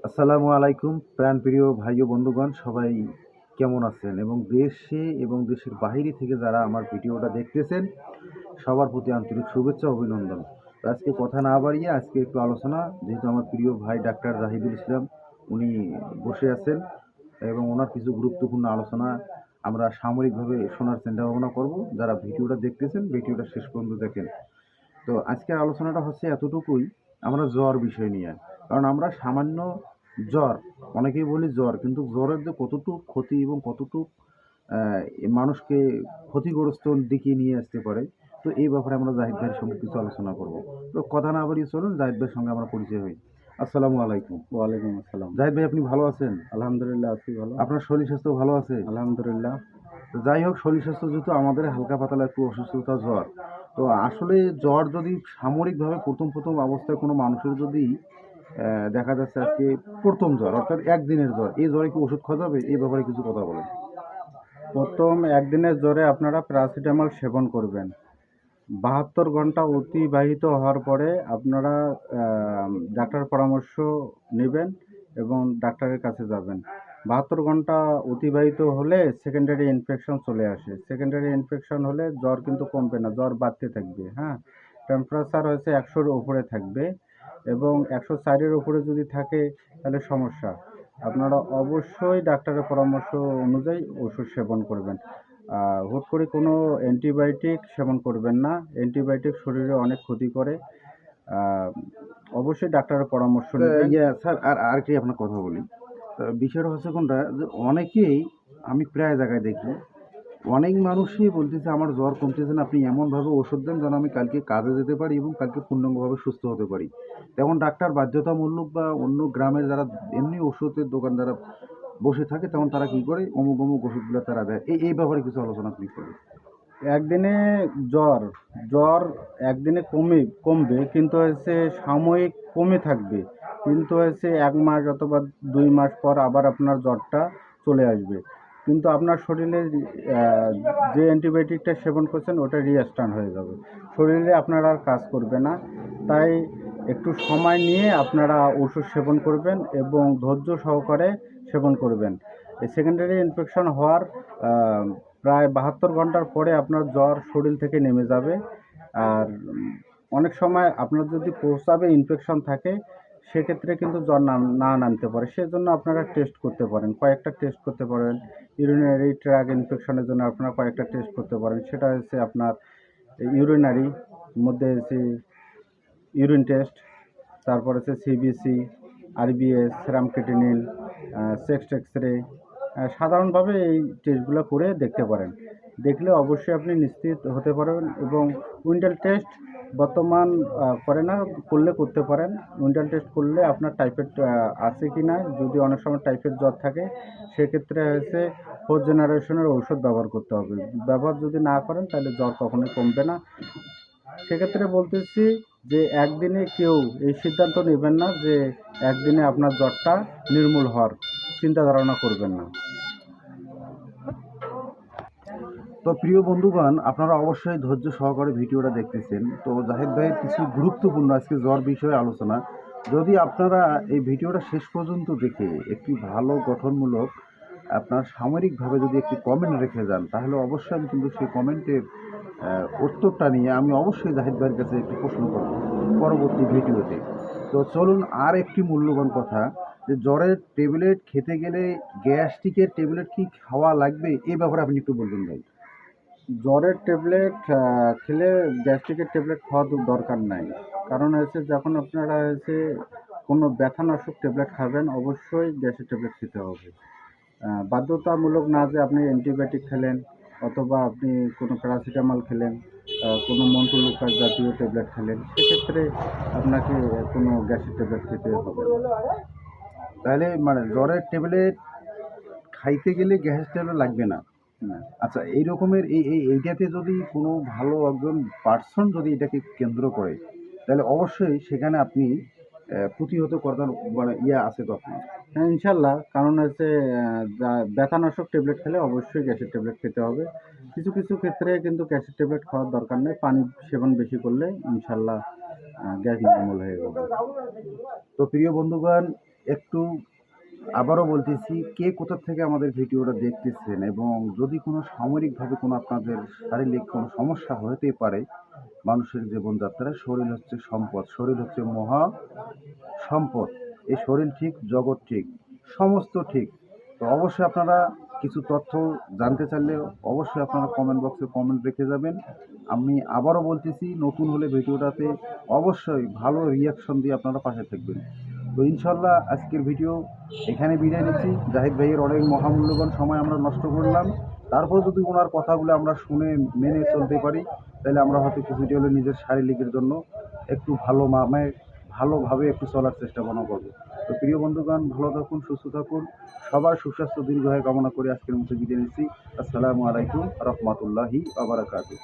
আসসালামু আলাইকুম প্রাণপ্রিয় ভাই ও বন্ধুগণ, সবাই কেমন আছেন? এবং দেশে এবং দেশের বাইরে থেকে যারা আমার ভিডিওটা দেখতেছেন, সবার প্রতি আন্তরিক শুভেচ্ছা ও অভিনন্দন। তো আজকে কথা না বাড়িয়ে আজকে একটু আলোচনা, যেহেতু আমার প্রিয় ভাই ডাক্তার জাহিদুল ইসলাম উনি বসে আছেন এবং ওনার কিছু গুরুত্বপূর্ণ আলোচনা আমরা সাময়িকভাবে শোনার চিন্তা ভাবনা করব। যারা ভিডিওটা দেখতেছেন, ভিডিওটা শেষ পর্যন্ত দেখেন। তো আজকের আলোচনাটা হচ্ছে এতটুকুই, আমরা জ্বর বিষয় নিয়ে। কারণ আমরা সামান্য জ্বর, অনেকেই বলি জ্বর, কিন্তু জ্বরের যে কতটুক ক্ষতি এবং কতটুক মানুষকে ক্ষতিগ্রস্ত দিকে নিয়ে আসতে পারে, তো এই ব্যাপারে আমরা জাহিদ ভাইয়ের সঙ্গে কিছু আলোচনা করব। তো কথা না বাড়িয়ে চলুন জাহিদ ভাইয়ের সঙ্গে আমরা পরিচয় হই। আসসালামু আলাইকুম। ওয়ালাইকুম আসসালাম। জাহিদ ভাই, আপনি ভালো আছেন? আলহামদুলিল্লাহ আছি ভালো। আপনার শরীর স্বাস্থ্য ভালো আছে? আলহামদুলিল্লাহ। তো যাই হোক, শরীর স্বাস্থ্য যেহেতু আমাদের হালকা পাতলা একটু অসুস্থতা জ্বর, তো আসলে জ্বর যদি সাময়িকভাবে প্রথম অবস্থায় কোনো মানুষের যদি দেখা যাচ্ছে আজকে প্রথম জ্বর অর্থাৎ একদিনের জ্বর, এই জ্বরে কি ওষুধ খাওয়া যাবে? এই ব্যাপারে কিছু কথা বলেন। প্রথম একদিনের জ্বরে আপনারা প্যারাসিটামল সেবন করবেন। ৭২ ঘন্টা অতিবাহিত হওয়ার পরে আপনারা ডাক্তারের পরামর্শ নেবেন এবং ডাক্তারের কাছে যাবেন। ৭২ ঘন্টা অতিবাহিত হলে সেকেন্ডারি ইনফেকশন চলে আসে। সেকেন্ডারি ইনফেকশন হলে জ্বর কিন্তু কমবে না, জ্বর বাড়তে থাকবে। হ্যাঁ? টেম্পারেচার হচ্ছে ১০০-র উপরে থাকবে এবং ১০৪ এর উপরে যদি থাকে তাহলে সমস্যা। আপনারা অবশ্যই ডাক্তারের পরামর্শ অনুযায়ী ওষুধ সেবন করবেন। হুট করে কোনো অ্যান্টিবায়োটিক সেবন করবেন না। অ্যান্টিবায়োটিক শরীরে অনেক ক্ষতি করে। আ অবশ্যই ডাক্তারের পরামর্শ তো নিবেন। স্যার, আরেকটি আপনার কথা বলি। বিষয়টা হচ্ছে কোনটা, যে অনেকেই, আমি প্রায় জায়গায় দেখি অনেক মানুষই বলতেছে আমার জ্বর কমতেছে না, আপনি এমনভাবে ওষুধ দেন যেন আমি কালকে কাজে যেতে পারি এবং কালকে পূর্ণাঙ্গভাবে সুস্থ হতে পারি। তেমন ডাক্তার বাধ্যতামূলক বা অন্য গ্রামের যারা এমনি ওষুধের দোকান যারা বসে থাকে, তেমন তারা কি করে অমুক অমুক ওষুধগুলো তারা দেয়। এই ব্যাপারে কিছু আলোচনা আপনি করবেন। একদিনে জ্বর, জ্বর একদিনে কমবে কিন্তু হচ্ছে সাময়িক কমে থাকবে। কিন্তু হচ্ছে ১ মাস অথবা ২ মাস পর আবার আপনার জ্বরটা চলে আসবে। কিন্তু আপনার শরীরে অ্যা যে অ্যান্টিবায়োটিকটা সেবন করছেন ওটা রিঅ্যাস্টার্ন হয়ে যাবে। শরীরে আপনার আর কাজ করবে না। তাই একটু সময় নিয়ে আপনারা ওষুধ সেবন করবেন এবং ধৈর্য সহকারে সেবন করবেন। এই সেকেন্ডারি ইনফেকশন হওয়ার আ প্রায় ৭২ ঘন্টার পরে আপনার জ্বর শরীর থেকে নেমে যাবে। আর অনেক সময় আপনার যদি প্রস্রাবে ইনফেকশন থাকে, সেক্ষেত্রে কিন্তু জ্বর না নামতে পারে। সেজন্য আপনারা টেস্ট করতে পারেন। কয়েকটা টেস্ট করতে পারেন। ইউরিনারি ট্র্যাক্ট ইনফেকশনের জন্য আপনারা কয়েকটা টেস্ট করতে পারেন। সেটা হচ্ছে আপনার ইউরিনারি মধ্যে হচ্ছে ইউরিন টেস্ট, তারপর হচ্ছে সিবিসি, আরবিএস, সেরাম ক্রিয়েটিনিন, চেস্ট এক্স-রে। সাধারণভাবে এই টেস্টগুলো করে দেখতে পারেন। দেখলে অবশ্যই আপনি নিশ্চিত হতে পারবেন এবং উইন্টাল টেস্ট বর্তমান করে না, করলে করতে পারেন। উইন্টাল টেস্ট করলে আপনার টাইফয়েড আছে কি না, যদি অনেক সময় টাইফয়েড জ্বর থাকে, সেক্ষেত্রে হচ্ছে 4th জেনারেশনের ঔষধ ব্যবহার করতে হবে। ব্যবহার যদি না করেন তাহলে জ্বর কখনোই কমবে না। সেক্ষেত্রে বলতেছি যে একদিনে কেউ এই সিদ্ধান্ত নেবেন না যে একদিনে আপনার জ্বরটা নির্মূল হওয়ার চিন্তা ধারণা করবেন না। তো প্রিয় বন্ধুগণ, আপনারা অবশ্যই ধৈর্য সহকারে ভিডিওটা দেখতেছেন। তো জাহিদ ভাইয়ের কিছু গুরুত্বপূর্ণ আজকে জ্বর বিষয়ে আলোচনা। যদি আপনারা এই ভিডিওটা শেষ পর্যন্ত দেখে একটি ভালো গঠনমূলক আপনার সামরিকভাবে যদি একটি কমেন্ট রেখে যান, তাহলে অবশ্যই আমি কিন্তু সেই কমেন্টের উত্তরটা নিয়ে আমি অবশ্যই জাহিদ ভাইয়ের কাছে একটি প্রশ্ন করব পরবর্তী ভিডিওতে। তো চলুন, আর একটি মূল্যবান কথা, যে জ্বরের ট্যাবলেট খেতে গেলে গ্যাস্ট্রিকের ট্যাবলেট কি খাওয়া লাগবে? এই ব্যাপারে আপনি একটু বলবেন ভাই। জ্বরের ট্যাবলেট খেলে গ্যাস্ট্রিকের ট্যাবলেট খাওয়ার দরকার নাই। কারণ হচ্ছে যখন আপনারা হচ্ছে কোনো ব্যথানাশক ট্যাবলেট খাবেন, অবশ্যই গ্যাসের ট্যাবলেট খেতে হবে। বাধ্যতামূলক না যে আপনি অ্যান্টিবায়োটিক খেলেন অথবা আপনি কোনো প্যারাসিটামল খেলেন, কোনো মন্টুলুকাস জাতীয় ট্যাবলেট খেলেন, সেক্ষেত্রে আপনাকে কোনো গ্যাসের ট্যাবলেট খেতে হবে না। তাহলে মানে জ্বরের ট্যাবলেট খাইতে গেলে গ্যাসের ট্যাবলেট লাগবে না। না। আচ্ছা, এই রকমের এইটাতে যদি কোনো ভালো একজন পার্সন যদি এটাকে কেন্দ্র করে, তাহলে অবশ্যই সেখানে আপনি প্রতিহত করার মানে আছে তো আপনার। হ্যাঁ, ইনশাল্লাহ। কারণ হচ্ছে ব্যথানাশক ট্যাবলেট খেলে অবশ্যই গ্যাসের ট্যাবলেট খেতে হবে। কিছু কিছু ক্ষেত্রে কিন্তু গ্যাসের ট্যাবলেট খাওয়ার দরকার নেই। পানি সেবন বেশি করলে ইনশাল্লাহ গ্যাস নির্মূল হয়ে যাবে। তো প্রিয় বন্ধুগণ, একটু আবারও বলতেছি, কে কোথা থেকে আমাদের ভিডিওটা দেখতেছেন এবং যদি কোনো সাময়িকভাবে কোনো আপনাদের শারীরিক কোনো সমস্যা হতে পারে, মানুষের জীবনযাত্রায় শরীর হচ্ছে সম্পদ, শরীর হচ্ছে মহা সম্পদ। এই শরীর ঠিক, জগৎ ঠিক, সমস্ত ঠিক। তো অবশ্যই আপনারা কিছু তথ্য জানতে চাইলে অবশ্যই আপনারা কমেন্ট বক্সে কমেন্ট রেখে যাবেন। আমি আবারও বলতেছি, নতুন হলে ভিডিওটাতে অবশ্যই ভালো রিয়াকশন দিয়ে আপনারা পাশে থাকবেন। তো ইনশাল্লাহ আজকের ভিডিও এখানে বিদায় নিচ্ছি। জাহিদ ভাইয়ের অনেক মহামূল্যবান সময় আমরা নষ্ট করলাম, তারপর যদি ওনার কথাগুলো আমরা শুনে মেনে চলতে পারি, তাহলে আমরা হয়তো কিছুটা হলে নিজের শারীরিকের জন্য একটু ভালোভাবে একটু চলার চেষ্টা করবো। তো প্রিয় বন্ধুগণ, ভালো থাকুন, সুস্থ থাকুন, সবার সুস্বাস্থ্য দীর্ঘায়ু কামনা করে আজকের মতো বিদায় নিচ্ছি। আসসালামু আলাইকুম রহমতুল্লাহি আ বারাকাতুহু।